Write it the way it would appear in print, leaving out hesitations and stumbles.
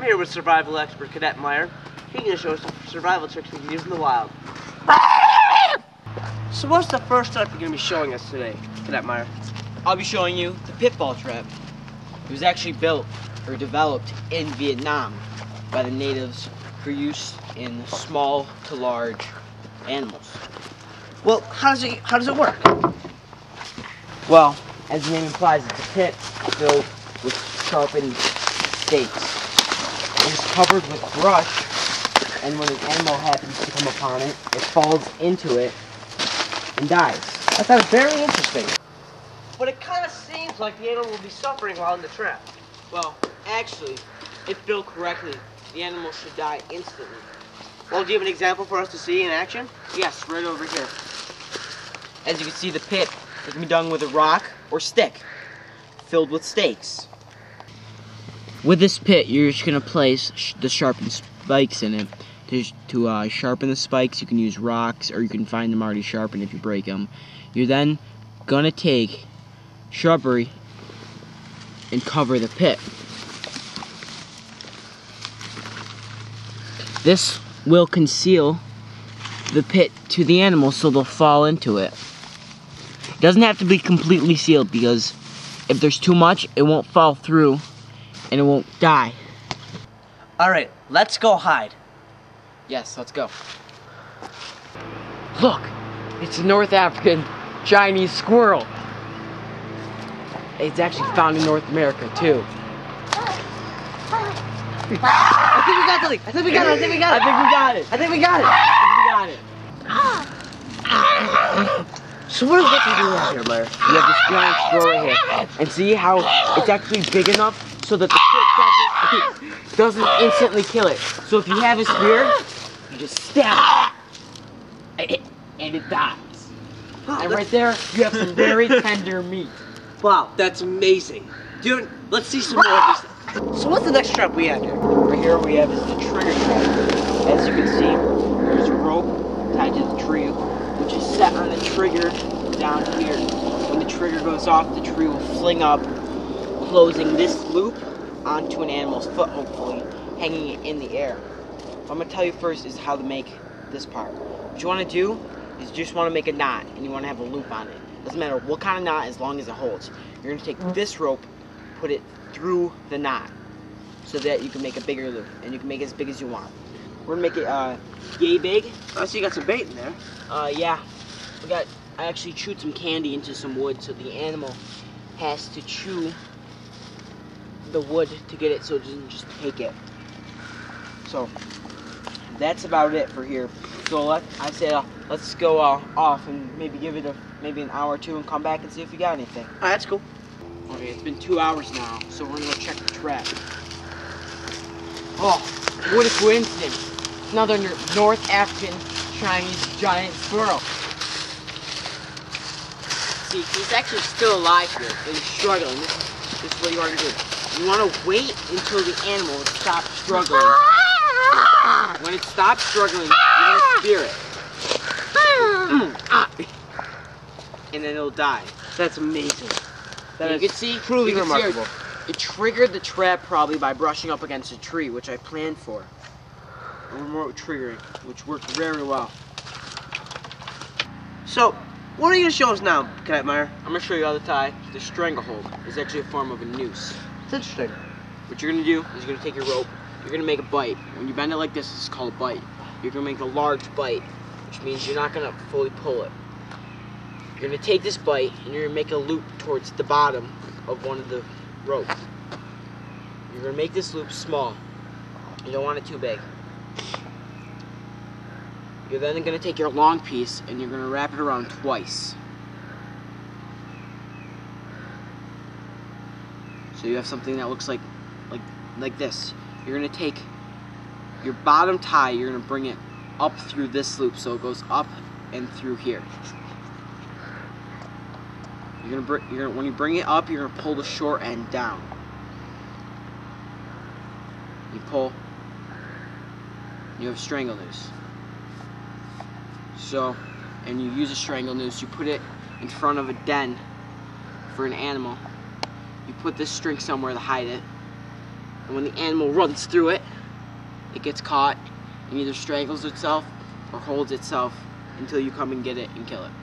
here with survival expert Cadet Meyer. He's going to show us some survival tricks we can use in the wild. So what's the first step you're going to be showing us today, Cadet Meyer? I'll be showing you the pitfall trap. It was actually built or developed in Vietnam by the natives for use in small to large animals. Well, how does it work? Well, as the name implies, it's a pit filled with sharpened stakes. It is covered with brush, and when an animal happens to come upon it, it falls into it and dies. That sounds very interesting. But it kind of seems like the animal will be suffering while in the trap. Well, actually, if built correctly, the animal should die instantly. Well, do you have an example for us to see in action? Yes, right over here. As you can see, the pit can be done with a rock or stick filled with stakes. With this pit, you're just going to place the sharpened spikes in it. To sharpen the spikes, you can use rocks, or you can find them already sharpened if you break them. You're then going to take shrubbery and cover the pit. This will conceal the pit to the animals so they'll fall into it. It doesn't have to be completely sealed, because if there's too much, it won't fall through and it won't die. Alright, let's go hide. Yes, let's go. Look! It's a North African Chinese squirrel. It's actually found in North America, too. I think we got something! I think we got it! I think we got it! I think we got it! I think we got it! So what can we do out here, Meyer? You have this giant squirrel right here. And see how it's actually big enough so that the pit doesn't instantly kill it. So if you have a spear, you just stab it, and it dies. And right there, you have some very tender meat. Wow, that's amazing. Dude, let's see some more of this. So what's the next trap we have here? Right here we have is the trigger trap. As you can see, there's a rope tied to the tree, which is set on the trigger down here. When the trigger goes off, the tree will fling up, closing this loop onto an animal's foot, hopefully, hanging it in the air. What I'm going to tell you first is how to make this part. What you want to do is you just want to make a knot, and you want to have a loop on it. Doesn't matter what kind of knot, as long as it holds. You're going to take this rope, put it through the knot, so that you can make a bigger loop, and you can make it as big as you want. We're going to make it yay big. Oh, so you got some bait in there. Yeah. I actually chewed some candy into some wood, so the animal has to chew the wood to get it, so it doesn't just take it. So that's about it for here. So I say let's go off and maybe give it maybe an hour or two and come back and see if we got anything. Alright, that's cool. Okay, it's been 2 hours now, so we're gonna go check the trap. Oh, what a coincidence! Another North African Chinese giant squirrel. See, he's actually still alive here, but he's struggling. This is what you want to do. You want to wait until the animal stops struggling. When it stops struggling, you're going to spear it. And then it'll die. That's amazing. You can see, truly remarkable. It triggered the trap probably by brushing up against a tree, which I planned for. A remote triggering, which worked very well. So, what are you going to show us now, Cadet Meyer? I'm going to show you how to tie the stranglehold. It's actually a form of a noose. It's interesting. What you're going to do is you're going to take your rope, you're going to make a bite. When you bend it like this, it's called a bite. You're going to make a large bite, which means you're not going to fully pull it. You're going to take this bite and you're going to make a loop towards the bottom of one of the ropes. You're going to make this loop small. You don't want it too big. You're then going to take your long piece and you're going to wrap it around twice. So you have something that looks like this. You're going to take your bottom tie, you're going to bring it up through this loop so it goes up and through here. When you bring it up, you're going to pull the short end down. You pull, you have a strangle noose. So, and you use a strangle noose, you put it in front of a den for an animal. You put this string somewhere to hide it. And when the animal runs through it, it gets caught and either strangles itself or holds itself until you come and get it and kill it.